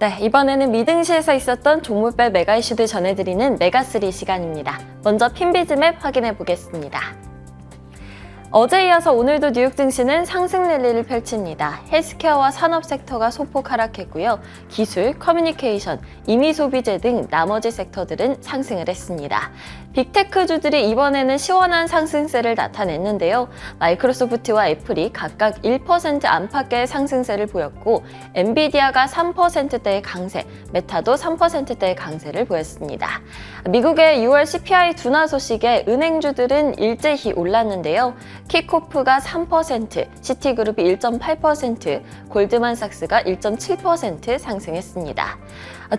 네, 이번에는 미등시에서 있었던 종목별 메가 이슈들 전해드리는 메가3 시간입니다. 먼저 핀비즈맵 확인해 보겠습니다. 어제에 이어서 오늘도 뉴욕 증시는 상승 랠리를 펼칩니다. 헬스케어와 산업 섹터가 소폭 하락했고요. 기술, 커뮤니케이션, 임의소비재 등 나머지 섹터들은 상승을 했습니다. 빅테크주들이 이번에는 시원한 상승세를 나타냈는데요. 마이크로소프트와 애플이 각각 1% 안팎의 상승세를 보였고 엔비디아가 3%대의 강세, 메타도 3%대의 강세를 보였습니다. 미국의 6월 CPI 둔화 소식에 은행주들은 일제히 올랐는데요. 킥코프가 3%, 시티그룹이 1.8%, 골드만삭스가 1.7% 상승했습니다.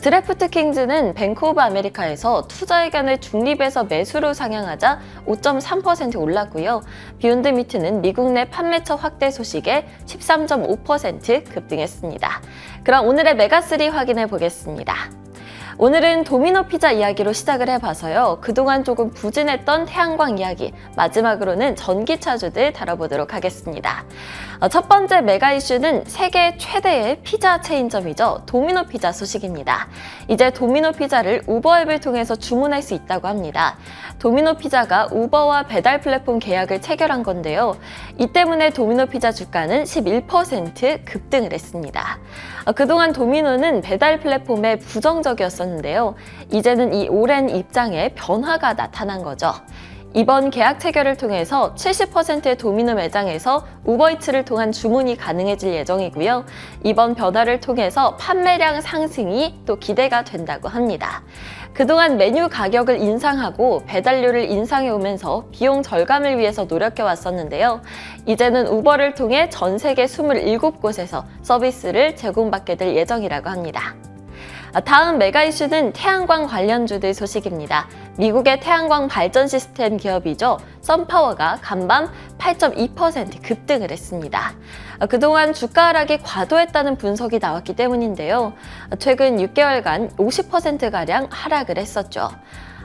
드래프트킹즈는 뱅크 오브 아메리카에서 투자 의견을 중립에서 매수로 상향하자 5.3% 올랐고요. 비욘드 미트는 미국 내 판매처 확대 소식에 13.5% 급등했습니다. 그럼 오늘의 메가3 확인해 보겠습니다. 오늘은 도미노 피자 이야기로 시작을 해봐서요. 그동안 조금 부진했던 태양광 이야기, 마지막으로는 전기차주들 다뤄보도록 하겠습니다. 첫 번째 메가 이슈는 세계 최대의 피자 체인점이죠. 도미노 피자 소식입니다. 이제 도미노 피자를 우버 앱을 통해서 주문할 수 있다고 합니다. 도미노 피자가 우버와 배달 플랫폼 계약을 체결한 건데요. 이 때문에 도미노 피자 주가는 11% 급등을 했습니다. 그동안 도미노는 배달 플랫폼에 부정적이었었는데요. 이제는 이 오랜 입장에 변화가 나타난 거죠. 이번 계약 체결을 통해서 70%의 도미노 매장에서 우버이츠를 통한 주문이 가능해질 예정이고요. 이번 변화를 통해서 판매량 상승이 또 기대가 된다고 합니다. 그동안 메뉴 가격을 인상하고 배달료를 인상해 오면서 비용 절감을 위해서 노력해 왔었는데요. 이제는 우버를 통해 전 세계 27곳에서 서비스를 제공받게 될 예정이라고 합니다. 다음 메가 이슈는 태양광 관련주들 소식입니다. 미국의 태양광 발전 시스템 기업이죠. 썬파워가 간밤 8.2% 급등을 했습니다. 그동안 주가 하락이 과도했다는 분석이 나왔기 때문인데요. 최근 6개월간 50%가량 하락을 했었죠.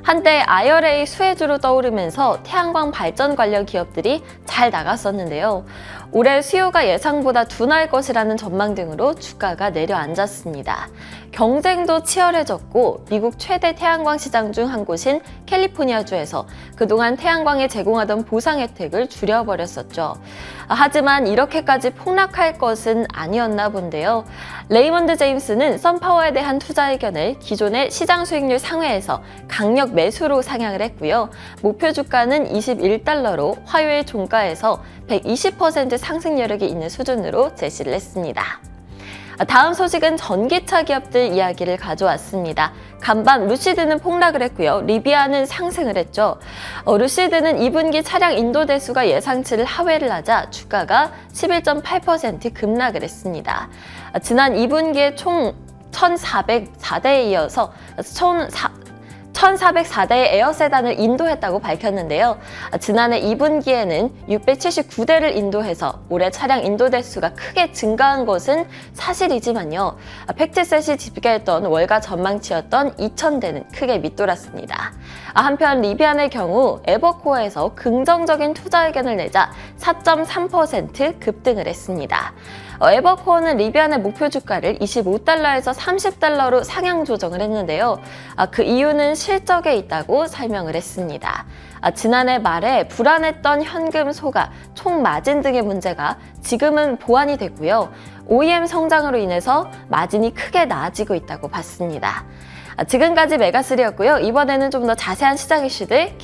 한때 IRA 수혜주로 떠오르면서 태양광 발전 관련 기업들이 잘 나갔었는데요. 올해 수요가 예상보다 둔화할 것이라는 전망 등으로 주가가 내려앉았습니다. 경쟁도 치열해졌고 미국 최대 태양광 시장 중 한 곳인 캘리포니아주에서 그동안 태양광에 제공하던 보상 혜택을 줄여버렸었죠. 하지만 이렇게까지 폭락할 것은 아니었나 본데요. 레이먼드 제임스는 썬파워에 대한 투자 의견을 기존의 시장 수익률 상회에서 강력 매수로 상향을 했고요. 목표 주가는 21달러로 화요일 종가에서 120% 상승 여력이 있는 수준으로 제시를 했습니다. 다음 소식은 전기차 기업들 이야기를 가져왔습니다. 간밤 루시드는 폭락을 했고요. 리비아는 상승을 했죠. 루시드는 2분기 차량 인도 대수가 예상치를 하회를 하자 주가가 11.8% 급락을 했습니다. 지난 2분기에 총 1,404대에 이어서 1,404대의 에어세단을 인도했다고 밝혔는데요. 지난해 2분기에는 679대를 인도해서 올해 차량 인도 대수가 크게 증가한 것은 사실이지만요. 팩트셋이 집계했던 월가 전망치였던 2,000대는 크게 밑돌았습니다. 한편 리비안의 경우 에버코어에서 긍정적인 투자 의견을 내자 4.3% 급등을 했습니다. 에버코어는 리비안의 목표 주가를 25달러에서 30달러로 상향 조정을 했는데요. 그 이유는 실적에 있다고 설명을 했습니다. 지난해 말에 불안했던 현금 소가, 총 마진 등의 문제가 지금은 보완이 됐고요. OEM 성장으로 인해서 마진이 크게 나아지고 있다고 봤습니다. 지금까지 메가3였고요. 이번에는 좀 더 자세한 시장 이슈들